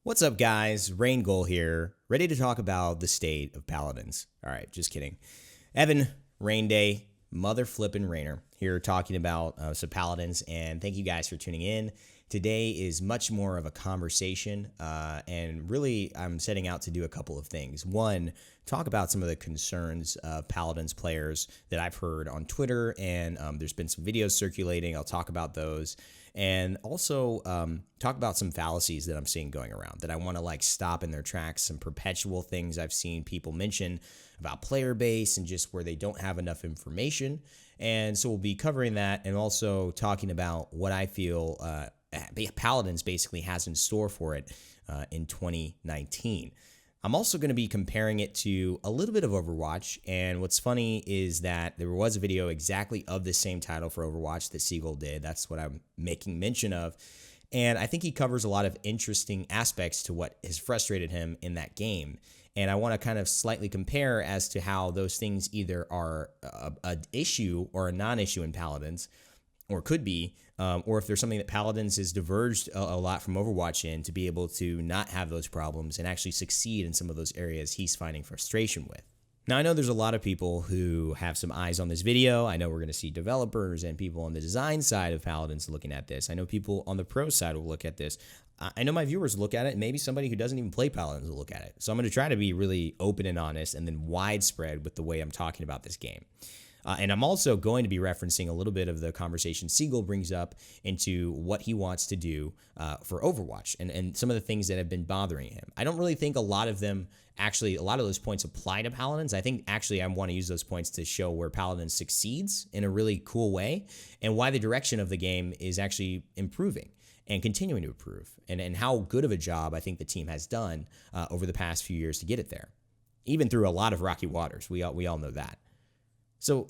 What's up, guys? Raynday here, ready to talk about the State of Paladins. All right, just kidding. Evan, Raynday, mother flippin' Rayner, here talking about some Paladins, and thank you guys for tuning in. Today is much more of a conversation, and really I'm setting out to do a couple of things. One, talk about some of the concerns of Paladins players that I've heard on Twitter, and there's been some videos circulating. I'll talk about those. And also talk about some fallacies that I'm seeing going around that I want to stop in their tracks, some perpetual things I've seen people mention about player base and just where they don't have enough information. And so we'll be covering that and also talking about what I feel Paladins basically has in store for it in 2019. I'm also going to be comparing it to a little bit of Overwatch, and what's funny is that there was a video exactly of the same title for Overwatch that Seagull did. That's what I'm making mention of, and I think he covers a lot of interesting aspects to what has frustrated him in that game, and I want to kind of slightly compare as to how those things either are an issue or a non-issue in Paladins, or could be, or if there's something that Paladins has diverged a lot from Overwatch in to be able to not have those problems and actually succeed in some of those areas he's finding frustration with. Now, I know there's a lot of people who have some eyes on this video. I know we're going to see developers and people on the design side of Paladins looking at this. I know people on the pro side will look at this. I know my viewers look at it, and maybe somebody who doesn't even play Paladins will look at it. So I'm going to try to be really open and honest and then widespread with the way I'm talking about this game. And I'm also going to be referencing a little bit of the conversation Seagull brings up into what he wants to do for Overwatch and some of the things that have been bothering him. I don't really think a lot of those points apply to Paladins. I think actually I want to use those points to show where Paladins succeeds in a really cool way and why the direction of the game is actually improving and continuing to improve and how good of a job I think the team has done over the past few years to get it there, even through a lot of rocky waters. We all know that. So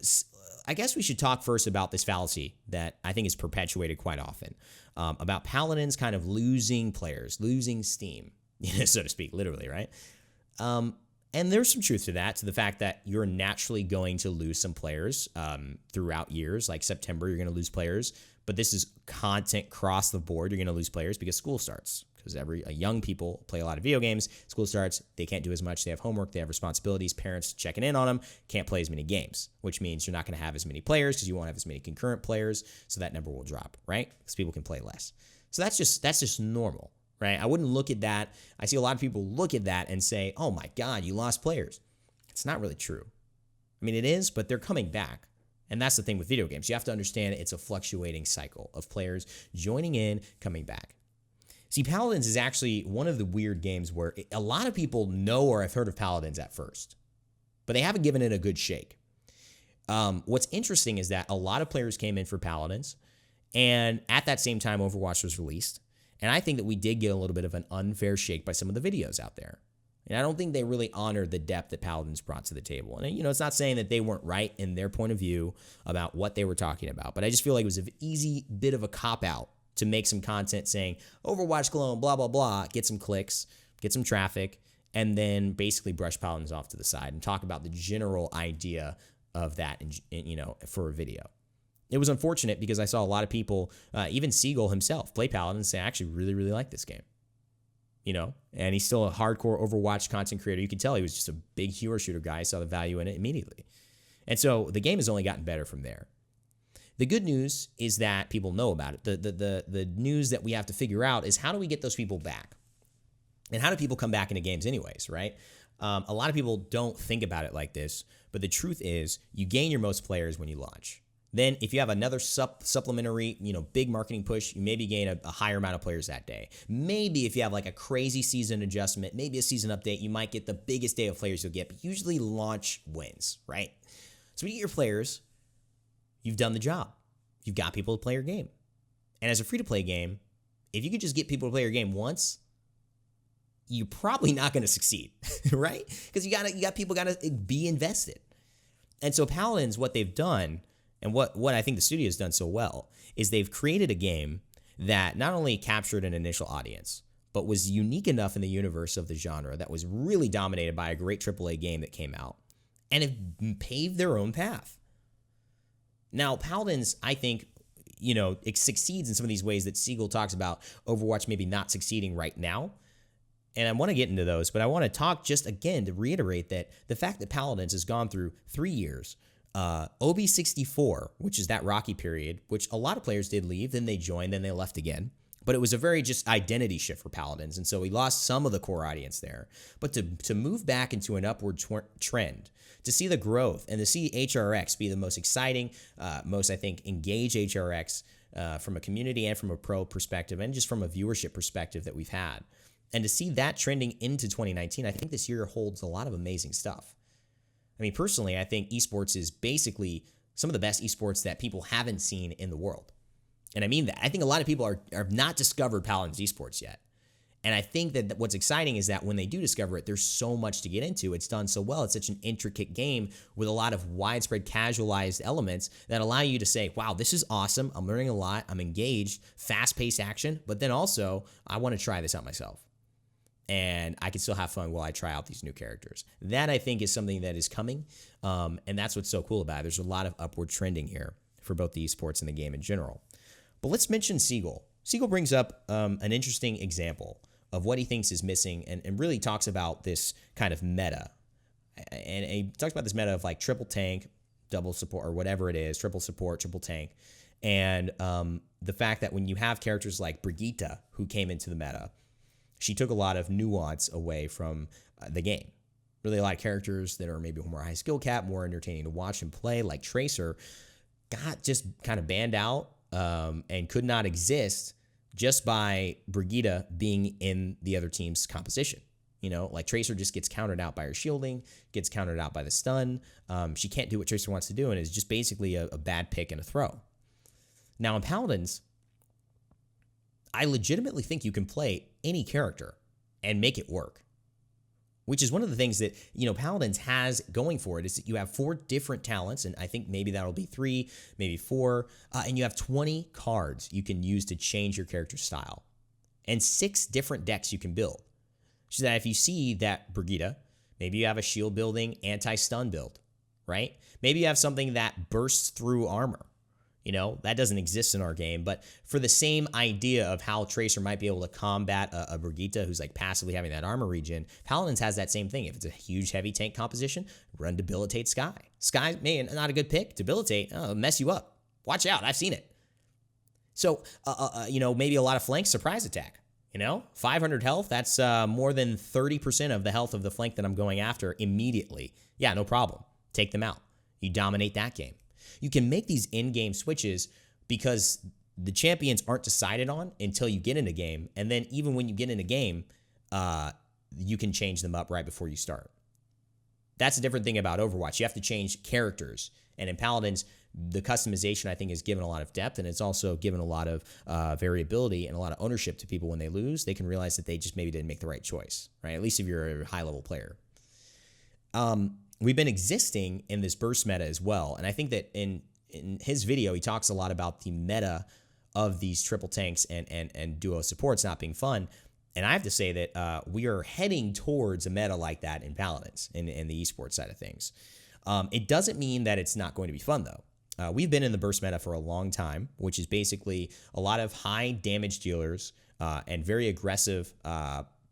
I guess we should talk first about this fallacy that I think is perpetuated quite often about Paladins kind of losing players, losing steam, so to speak, literally, right? And there's some truth to that, to the fact that you're naturally going to lose some players throughout years. Like September, you're going to lose players, but this is content across the board. You're going to lose players because school starts. Because young people play a lot of video games. School starts, they can't do as much. They have homework, they have responsibilities, parents checking in on them, can't play as many games, which means you're not going to have as many players because you won't have as many concurrent players, so that number will drop, right? Because people can play less. So that's just normal, right? I wouldn't look at that. I see a lot of people look at that and say, oh my God, you lost players. It's not really true. I mean, it is, but they're coming back. And that's the thing with video games. You have to understand it's a fluctuating cycle of players joining in, coming back. See, Paladins is actually one of the weird games where a lot of people know or have heard of Paladins at first, but they haven't given it a good shake. What's interesting is that a lot of players came in for Paladins, and at that same time, Overwatch was released, and I think that we did get a little bit of an unfair shake by some of the videos out there. And I don't think they really honored the depth that Paladins brought to the table. And, it's not saying that they weren't right in their point of view about what they were talking about, but I just feel like it was an easy bit of a cop-out to make some content saying Overwatch clone, blah, blah, blah, get some clicks, get some traffic, and then basically brush Paladins off to the side and talk about the general idea of that, for a video. It was unfortunate because I saw a lot of people, even Seagull himself, play Paladins and say, I actually really, really like this game. And he's still a hardcore Overwatch content creator. You could tell he was just a big hero shooter guy, saw the value in it immediately. And so the game has only gotten better from there. The good news is that people know about it. The news that we have to figure out is how do we get those people back? And how do people come back into games anyways, right? A lot of people don't think about it like this, but the truth is you gain your most players when you launch. Then if you have another supplementary, big marketing push, you maybe gain a higher amount of players that day. Maybe if you have like a crazy season adjustment, maybe a season update, you might get the biggest day of players you'll get, but usually launch wins, right? So when you get your players, you've done the job. You've got people to play your game. And as a free-to-play game, if you could just get people to play your game once, you're probably not going to succeed, right? Because you got people got to be invested. And so Paladins, what they've done, and what I think the studio has done so well, is they've created a game that not only captured an initial audience, but was unique enough in the universe of the genre that was really dominated by a great AAA game that came out, and have paved their own path. Now, Paladins, I think, it succeeds in some of these ways that Seagull talks about Overwatch maybe not succeeding right now. And I want to get into those, but I want to talk just again to reiterate that the fact that Paladins has gone through 3 years, OB64, which is that rocky period, which a lot of players did leave, then they joined, then they left again. But it was a very just identity shift for Paladins, and so we lost some of the core audience there. But to move back into an upward trend, to see the growth, and to see HRX be the most exciting, most, I think, engaged HRX from a community and from a pro perspective, and just from a viewership perspective that we've had, and to see that trending into 2019, I think this year holds a lot of amazing stuff. I mean, personally, I think esports is basically some of the best esports that people haven't seen in the world. And I mean that. I think a lot of people are not discovered Paladins esports yet. And I think that what's exciting is that when they do discover it, there's so much to get into. It's done so well. It's such an intricate game with a lot of widespread casualized elements that allow you to say, wow, this is awesome. I'm learning a lot. I'm engaged, fast-paced action. But then also, I want to try this out myself. And I can still have fun while I try out these new characters. That, I think, is something that is coming. And that's what's so cool about it. There's a lot of upward trending here for both the esports and the game in general. But let's mention Seagull. Seagull brings up an interesting example of what he thinks is missing and really talks about this kind of meta. And he talks about this meta of like triple tank, double support, or whatever it is, triple support, triple tank. And the fact that when you have characters like Brigitte, who came into the meta, she took a lot of nuance away from the game. Really a lot of characters that are maybe more high skill cap, more entertaining to watch and play, like Tracer, got just kind of banned out and could not exist just by Brigitte being in the other team's composition. You know, like Tracer just gets countered out by her shielding, gets countered out by the stun. She can't do what Tracer wants to do and is just basically a bad pick and a throw. Now in Paladins, I legitimately think you can play any character and make it work, which is one of the things that, you know, Paladins has going for it is that you have 4 different talents, and I think maybe that'll be 3, maybe 4, and you have 20 cards you can use to change your character style, and 6 different decks you can build. So that if you see that Brigitte, maybe you have a shield building anti-stun build, right? Maybe you have something that bursts through armor. You know, that doesn't exist in our game, but for the same idea of how Tracer might be able to combat a Brigitte who's like passively having that armor regen, Paladins has that same thing. If it's a huge heavy tank composition, run Debilitate Sky. Sky, man, not a good pick. Debilitate, mess you up. Watch out, I've seen it. So, you know, maybe a lot of flank surprise attack. You know, 500 health, that's more than 30% of the health of the flank that I'm going after immediately. Yeah, no problem. Take them out. You dominate that game. You can make these in-game switches because the champions aren't decided on until you get in a game. And then even when you get in a game, you can change them up right before you start. That's a different thing about Overwatch. You have to change characters. And in Paladins, the customization, I think, is given a lot of depth, and it's also given a lot of variability and a lot of ownership to people when they lose. They can realize that they just maybe didn't make the right choice, right? At least if you're a high-level player. We've been existing in this burst meta as well. And I think that in his video, he talks a lot about the meta of these triple tanks and duo supports not being fun. And I have to say that we are heading towards a meta like that in Paladins, in the esports side of things. It doesn't mean that it's not going to be fun, though. We've been in the burst meta for a long time, which is basically a lot of high damage dealers and very aggressive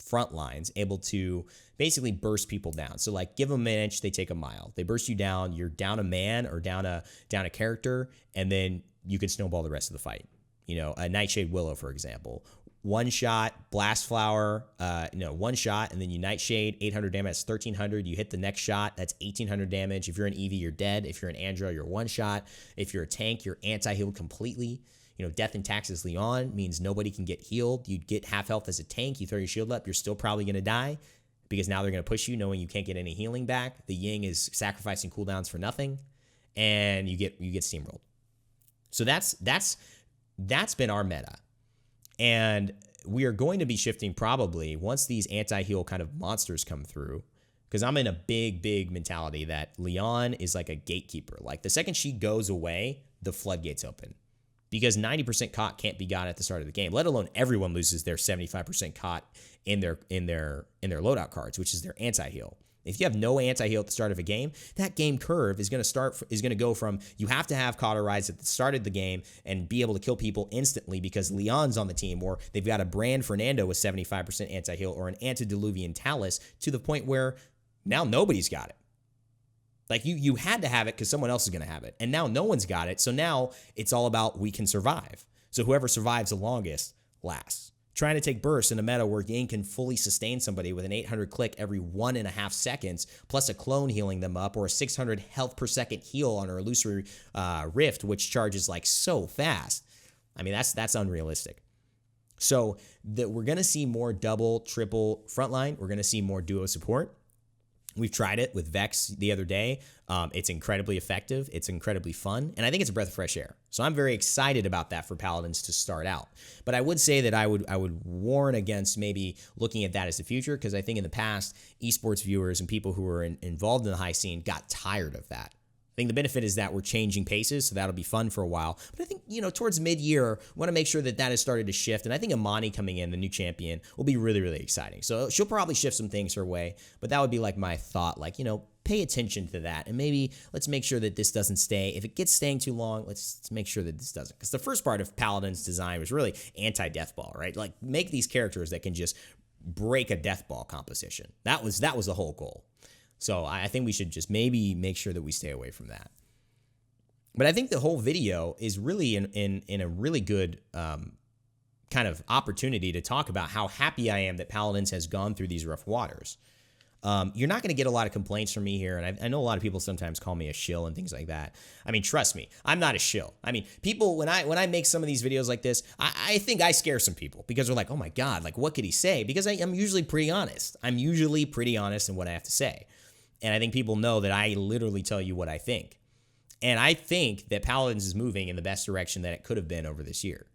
front lines able to basically burst people down. So like give them an inch, they take a mile. They burst you down, you're down a man or down a character, and then you can snowball the rest of the fight. You know, a Nightshade Willow, for example. One shot, Blast Flower, one shot, and then you Nightshade, 800 damage, that's 1300. You hit the next shot, that's 1800 damage. If you're an Eevee, you're dead. If you're an Andro, you're one shot. If you're a tank, you're anti-healed completely. You know, Death and Taxes Leon means nobody can get healed. You'd get half health as a tank. You throw your shield up, you're still probably going to die because now they're going to push you knowing you can't get any healing back. The Ying is sacrificing cooldowns for nothing, and you get steamrolled. So that's been our meta. And we are going to be shifting probably once these anti-heal kind of monsters come through, because I'm in a big mentality that Leon is like a gatekeeper. Like the second she goes away, the floodgates open. Because 90% caught can't be got at the start of the game, let alone everyone loses their 75% caught in their loadout cards, which is their anti-heal. If you have no anti-heal at the start of a game, that game curve is going to go from you have to have cauterize at the start of the game and be able to kill people instantly because Leon's on the team, or they've got a Brand Fernando with 75% anti-heal or an Antediluvian Talus, to the point where now nobody's got it. Like you had to have it because someone else is going to have it. And now no one's got it. So now it's all about we can survive. So whoever survives the longest lasts. Trying to take bursts in a meta where Ying can fully sustain somebody with an 800 click every 1.5 seconds, plus a clone healing them up, or a 600 health per second heal on her illusory rift, which charges like so fast. I mean, that's unrealistic. So we're going to see more double, triple frontline. We're going to see more duo support. We've tried it with Vex the other day. It's incredibly effective. It's incredibly fun. And I think it's a breath of fresh air. So I'm very excited about that for Paladins to start out. But I would say that I would warn against maybe looking at that as the future, because I think in the past, esports viewers and people who were involved in the high scene got tired of that. I think the benefit is that we're changing paces, so that'll be fun for a while. But I think, towards mid-year, we want to make sure that has started to shift. And I think Amani coming in, the new champion, will be really, really exciting. So she'll probably shift some things her way. But that would be like my thought, pay attention to that. And maybe let's make sure that this doesn't stay. If it gets staying too long, let's make sure that this doesn't. Because the first part of Paladin's design was really anti-death ball, right? Like, make these characters that can just break a death ball composition. That was the whole goal. So I think we should just maybe make sure that we stay away from that. But I think the whole video is really in a really good kind of opportunity to talk about how happy I am that Paladins has gone through these rough waters. You're not going to get a lot of complaints from me here, and I know a lot of people sometimes call me a shill and things like that. I mean, trust me, I'm not a shill. I mean, people, when I make some of these videos like this, I think I scare some people because they're like, oh my God, like, what could he say? Because I'm usually pretty honest. I'm usually pretty honest in what I have to say. And I think people know that I literally tell you what I think. And I think that Paladins is moving in the best direction that it could have been over this year.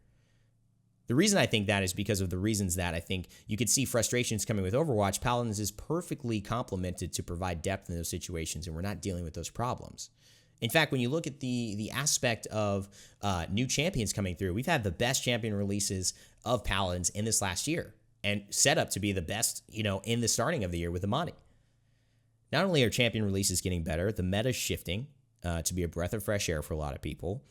The reason I think that is because of the reasons that I think you could see frustrations coming with Overwatch. Paladins is perfectly complemented to provide depth in those situations, and we're not dealing with those problems. In fact, when you look at the aspect of new champions coming through, we've had the best champion releases of Paladins in this last year and set up to be the best, in the starting of the year with Amani. Not only are champion releases getting better, the meta's shifting to be a breath of fresh air for a lot of people.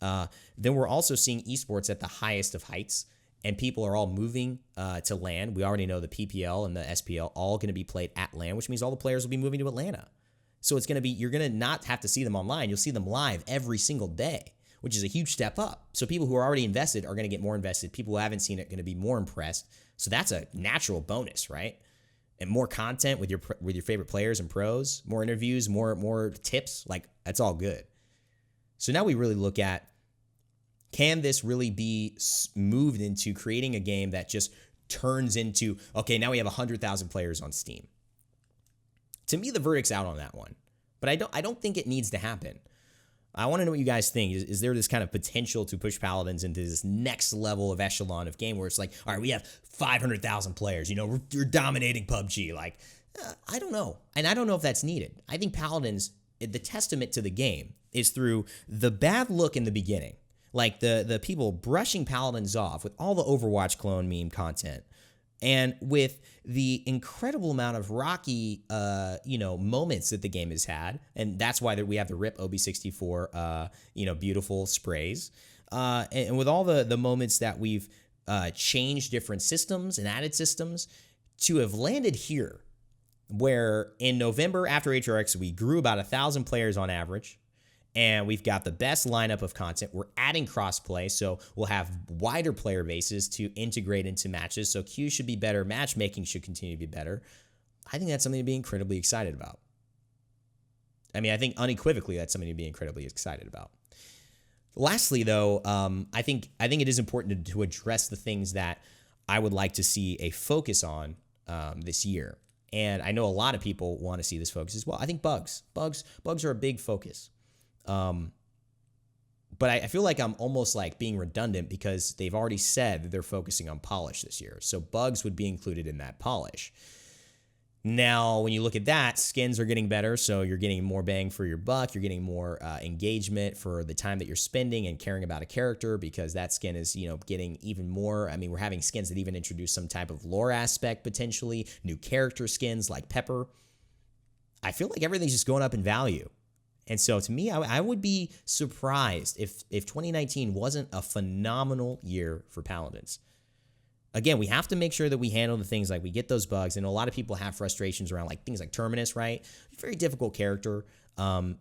Then we're also seeing esports at the highest of heights, and people are all moving to LAN. We already know the PPL and the SPL all going to be played at LAN, which means all the players will be moving to Atlanta. So it's going to be, you're going to not have to see them online. You'll see them live every single day, which is a huge step up. So people who are already invested are going to get more invested. People who haven't seen it are going to be more impressed. So that's a natural bonus, right? And more content with your favorite players and pros, more interviews, more tips, like, that's all good. So now we really look at, can this really be moved into creating a game that just turns into, okay, now we have 100,000 players on Steam? To me, the verdict's out on that one, but I don't think it needs to happen. I want to know what you guys think. Is there this kind of potential to push Paladins into this next level of echelon of game where it's like, all right, we have 500,000 players, we're dominating PUBG. Like, I don't know. And I don't know if that's needed. I think Paladins, the testament to the game is through the bad look in the beginning. Like the people brushing Paladins off with all the Overwatch clone meme content, and with the incredible amount of rocky, moments that the game has had. And that's why we have the RIP OB64, beautiful sprays. And with all the moments that we've changed different systems and added systems to have landed here, where in November after HRX, we grew about 1,000 players on average. And we've got the best lineup of content. We're adding crossplay, so we'll have wider player bases to integrate into matches. So queues should be better. Matchmaking should continue to be better. I think that's something to be incredibly excited about. I mean, I think unequivocally that's something to be incredibly excited about. Lastly, though, I think it is important to address the things that I would like to see a focus on this year. And I know a lot of people want to see this focus as well. I think bugs are a big focus. But I feel like I'm almost like being redundant because they've already said that they're focusing on polish this year. So bugs would be included in that polish. Now, when you look at that, skins are getting better. So you're getting more bang for your buck. You're getting more engagement for the time that you're spending and caring about a character, because that skin is, getting even more. I mean, we're having skins that even introduce some type of lore aspect, potentially new character skins like Pepper. I feel like everything's just going up in value. And so to me, I would be surprised if 2019 wasn't a phenomenal year for Paladins. Again, we have to make sure that we handle the things like we get those bugs. And a lot of people have frustrations around like things like Terminus, right? Very difficult character, and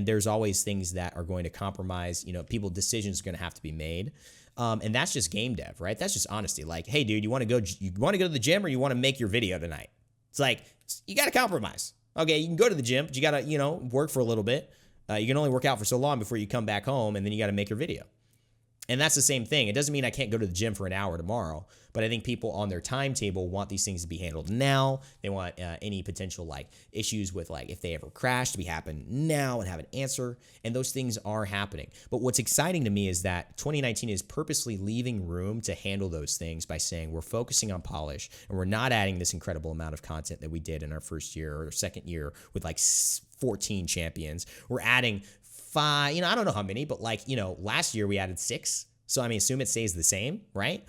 there's always things that are going to compromise, decisions are going to have to be made. And that's just game dev, right? That's just honesty. Like, hey, dude, you want to go to the gym or you want to make your video tonight? It's like, you got to compromise. Okay, you can go to the gym, but you got to, work for a little bit. You can only work out for so long before you come back home, and then you got to make your video. And that's the same thing. It doesn't mean I can't go to the gym for an hour tomorrow, but I think people on their timetable want these things to be handled now. They want any potential like issues with like if they ever crash to be happen now and have an answer. And those things are happening. But what's exciting to me is that 2019 is purposely leaving room to handle those things by saying we're focusing on polish and we're not adding this incredible amount of content that we did in our first year or second year with like 14 champions. We're adding 5, I don't know how many, but last year we added 6. So I assume it stays the same, right?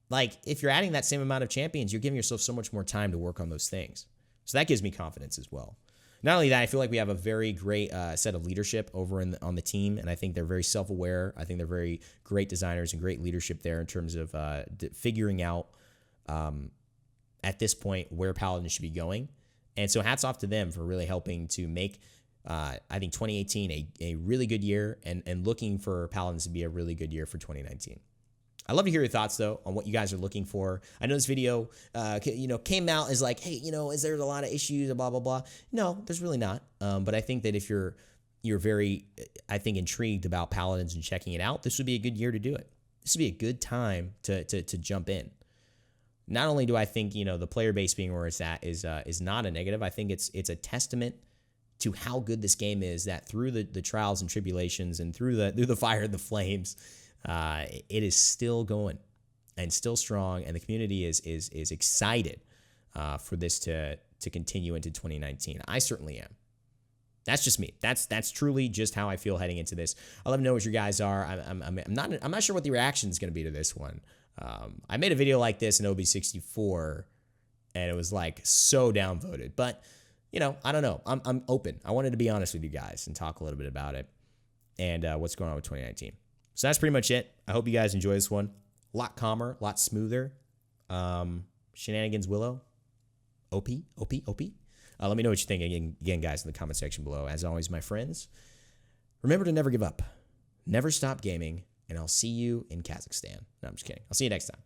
Like if you're adding that same amount of champions, you're giving yourself so much more time to work on those things. So that gives me confidence as well. Not only that, I feel like we have a very great set of leadership over on the team, and I think they're very self-aware. I think they're very great designers and great leadership there in terms of figuring out at this point where Paladin should be going. And so hats off to them for really helping to make I think 2018 a really good year and looking for Paladins to be a really good year for 2019. I'd love to hear your thoughts, though, on what you guys are looking for. I know this video, came out as like, hey, is there a lot of issues, blah, blah, blah. No, there's really not. But I think that if you're very, I think, intrigued about Paladins and checking it out, this would be a good year to do it. This would be a good time to jump in. Not only do I think, the player base being where it's at is not a negative, I think it's a testament to how good this game is, that through the trials and tribulations and through the fire and the flames, it is still going and still strong, and the community is excited for this to continue into 2019. I certainly am. That's just me. That's truly just how I feel heading into this. I'll let me know what you guys are. I'm not sure what the reaction is going to be to this one. I made a video like this in OB64, and it was like so downvoted, but I don't know. I'm open. I wanted to be honest with you guys and talk a little bit about it and what's going on with 2019. So that's pretty much it. I hope you guys enjoy this one. A lot calmer, a lot smoother. Shenanigans Willow. OP. Let me know what you think again, guys, in the comment section below. As always, my friends, remember to never give up. Never stop gaming, and I'll see you in Kazakhstan. No, I'm just kidding. I'll see you next time.